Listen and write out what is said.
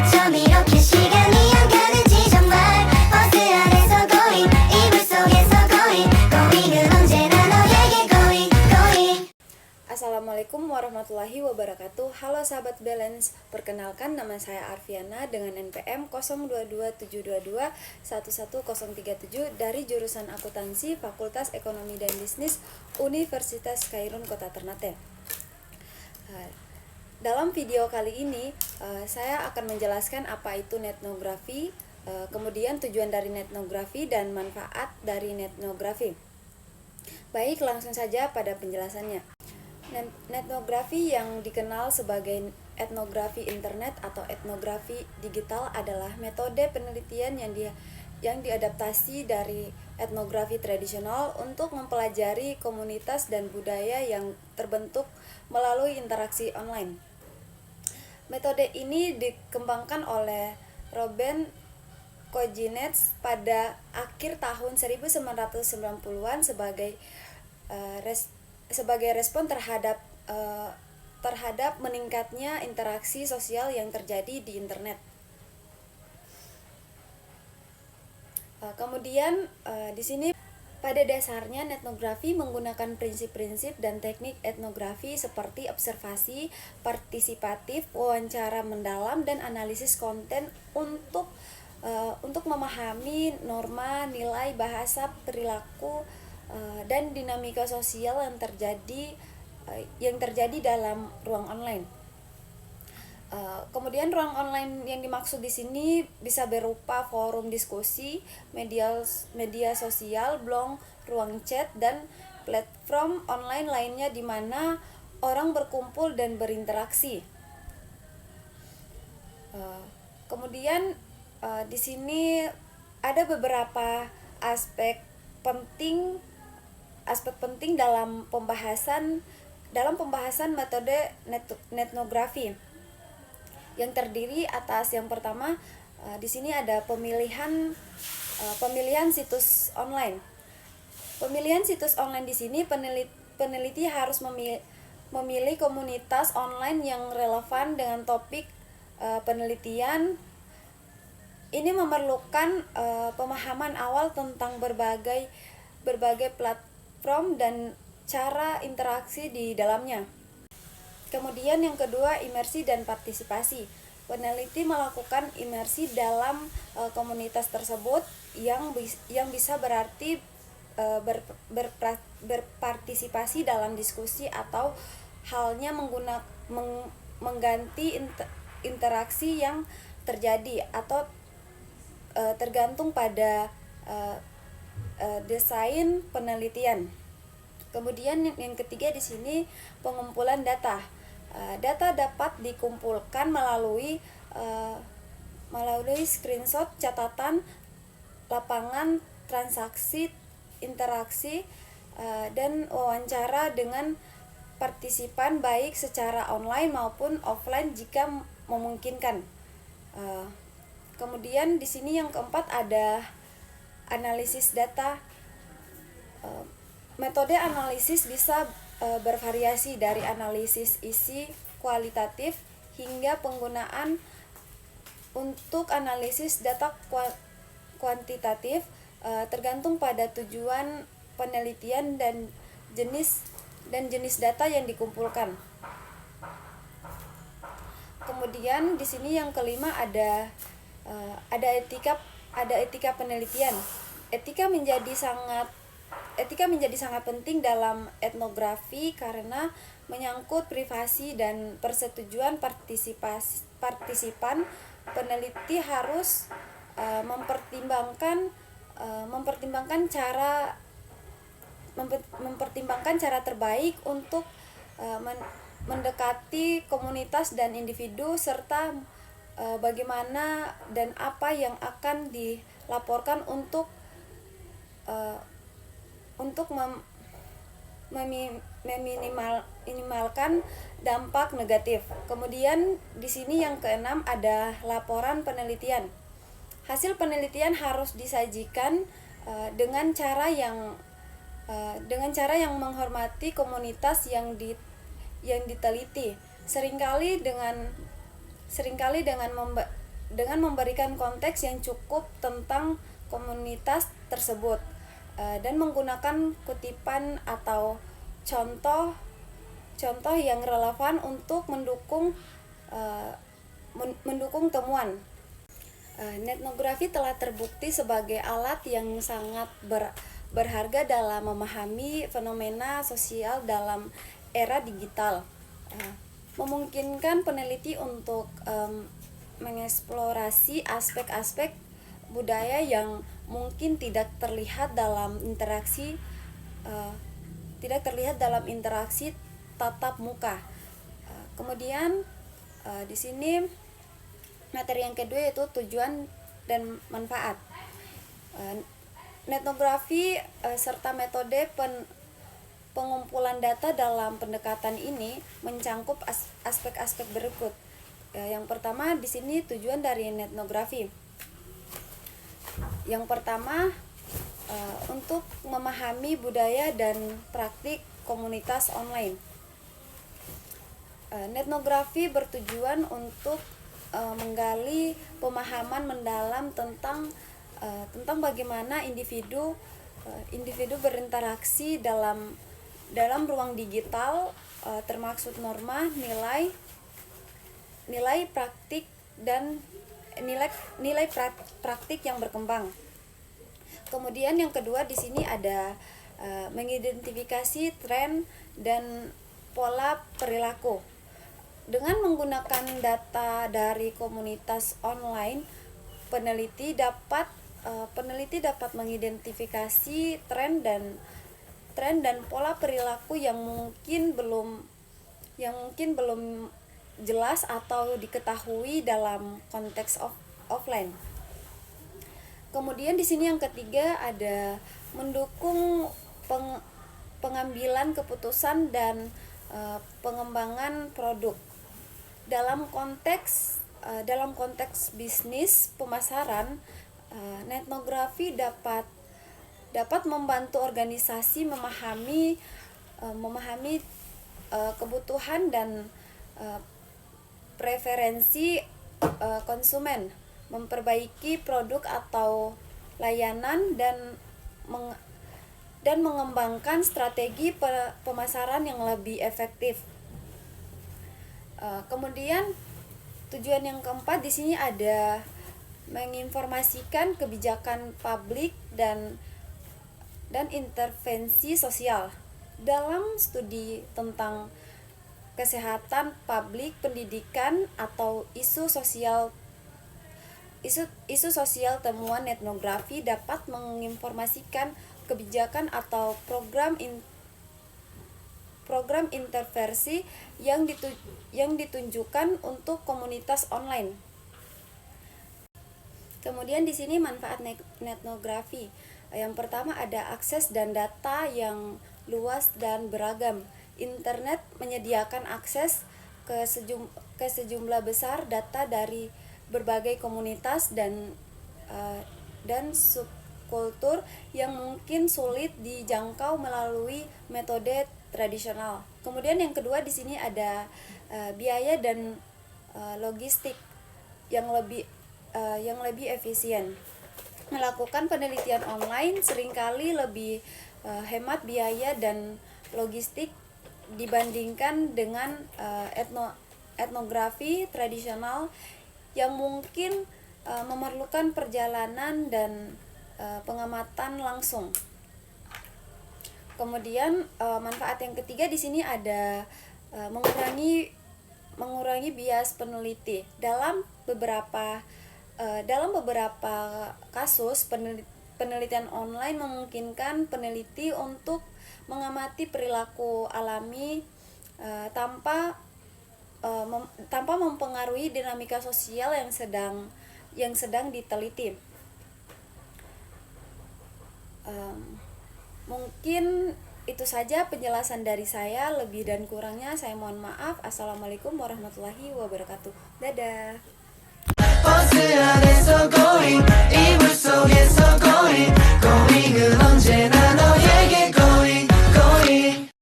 어쩜 이렇게 시간이 안 가는지 정말 버스 안에서 고잉 이불 속에서 고잉 고잉은 언제나 너에게 고잉 고잉. Assalamualaikum warahmatullahi wabarakatuh. Halo sahabat balance, perkenalkan nama saya Arfiana dengan NPM 022722 11037 dari jurusan akuntansi Fakultas Ekonomi dan Bisnis Universitas Khairun Kota Ternate. Dalam video kali ini saya akan menjelaskan apa itu netnografi, kemudian tujuan dari netnografi dan manfaat dari netnografi. Baik, langsung saja pada penjelasannya. Netnografi yang dikenal sebagai etnografi internet atau etnografi digital adalah metode penelitian yang diadaptasi dari etnografi tradisional untuk mempelajari komunitas dan budaya yang terbentuk melalui interaksi online. Metode ini dikembangkan oleh Robert Kozinets pada akhir tahun 1990-an sebagai respon terhadap meningkatnya interaksi sosial yang terjadi di internet. Kemudian di sini pada dasarnya netnografi menggunakan prinsip-prinsip dan teknik etnografi seperti observasi, partisipatif, wawancara mendalam, dan analisis konten untuk memahami norma, nilai, bahasa, perilaku, dan dinamika sosial yang terjadi dalam ruang online. Kemudian ruang online yang dimaksud di sini bisa berupa forum diskusi, media sosial, blog, ruang chat, dan platform online lainnya di mana orang berkumpul dan berinteraksi. Kemudian di sini ada beberapa aspek penting dalam pembahasan metode netnografi yang terdiri atas yang pertama di sini ada pemilihan situs online. Pemilihan situs online di sini peneliti harus memilih komunitas online yang relevan dengan topik penelitian. Ini memerlukan pemahaman awal tentang berbagai platform dan cara interaksi di dalamnya. Kemudian yang kedua, imersi dan partisipasi. Peneliti melakukan imersi dalam komunitas tersebut yang bisa berarti berpartisipasi dalam diskusi atau halnya mengganti interaksi yang terjadi atau tergantung pada desain penelitian. Kemudian yang ketiga di sini pengumpulan data. Data dapat dikumpulkan melalui screenshot, catatan lapangan, transaksi, interaksi, dan wawancara dengan partisipan baik secara online maupun offline jika memungkinkan. Kemudian di sini yang keempat ada analisis data. Metode analisis bisa bervariasi dari analisis isi kualitatif hingga penggunaan untuk analisis data kuantitatif, tergantung pada tujuan penelitian dan jenis data yang dikumpulkan. Kemudian di sini yang kelima ada etika penelitian. Etika menjadi sangat penting dalam etnografi karena menyangkut privasi dan persetujuan partisipan. Peneliti harus mempertimbangkan cara terbaik untuk mendekati komunitas dan individu serta bagaimana dan apa yang akan dilaporkan untuk meminimalkan dampak negatif. Kemudian di sini yang keenam ada laporan penelitian. Hasil penelitian harus disajikan dengan cara yang menghormati komunitas yang diteliti. Seringkali dengan dengan memberikan konteks yang cukup tentang komunitas tersebut dan menggunakan kutipan atau contoh yang relevan untuk mendukung temuan. Netnografi telah terbukti sebagai alat yang sangat berharga dalam memahami fenomena sosial dalam era digital, memungkinkan peneliti untuk mengeksplorasi aspek-aspek budaya yang mungkin tidak terlihat dalam interaksi tatap muka. Kemudian di sini materi yang kedua yaitu tujuan dan manfaat. Netnografi serta metode pengumpulan data dalam pendekatan ini mencangkup aspek-aspek berikut. Yang pertama di sini tujuan dari netnografi. Yang pertama untuk memahami budaya dan praktik komunitas online. Netnografi bertujuan untuk menggali pemahaman mendalam tentang bagaimana individu berinteraksi dalam ruang digital, termaksud norma, nilai praktik dan nilai praktik yang berkembang. Kemudian yang kedua di sini ada mengidentifikasi tren dan pola perilaku. Dengan menggunakan data dari komunitas online, peneliti dapat mengidentifikasi tren dan pola perilaku yang mungkin belum jelas atau diketahui dalam konteks offline. Kemudian di sini yang ketiga ada mendukung pengambilan keputusan dan pengembangan produk. Dalam konteks bisnis pemasaran, netnografi dapat membantu organisasi memahami kebutuhan dan preferensi konsumen, memperbaiki produk atau layanan dan mengembangkan strategi pemasaran yang lebih efektif. Kemudian tujuan yang keempat di sini ada menginformasikan kebijakan publik dan intervensi sosial. Dalam studi tentang kesehatan publik, pendidikan atau isu sosial, temuan etnografi dapat menginformasikan kebijakan atau program intervensi yang ditunjukkan untuk komunitas online. Kemudian di sini manfaat netnografi. Yang pertama ada akses dan data yang luas dan beragam. Internet menyediakan akses ke sejumlah besar data dari berbagai komunitas dan subkultur yang mungkin sulit dijangkau melalui metode tradisional. Kemudian yang kedua di sini ada biaya dan logistik yang lebih efisien. Melakukan penelitian online seringkali lebih hemat biaya dan logistik dibandingkan dengan etnografi tradisional yang mungkin memerlukan perjalanan dan pengamatan langsung. Kemudian manfaat yang ketiga di sini ada mengurangi bias peneliti. Dalam beberapa kasus penelitian online memungkinkan peneliti untuk mengamati perilaku alami tanpa mempengaruhi dinamika sosial yang sedang diteliti. Mungkin itu saja penjelasan dari saya. Lebih dan kurangnya saya mohon maaf. Assalamualaikum warahmatullahi wabarakatuh. Dadah. 버스 안에서 going 이불 속에서 going going은 언제나 너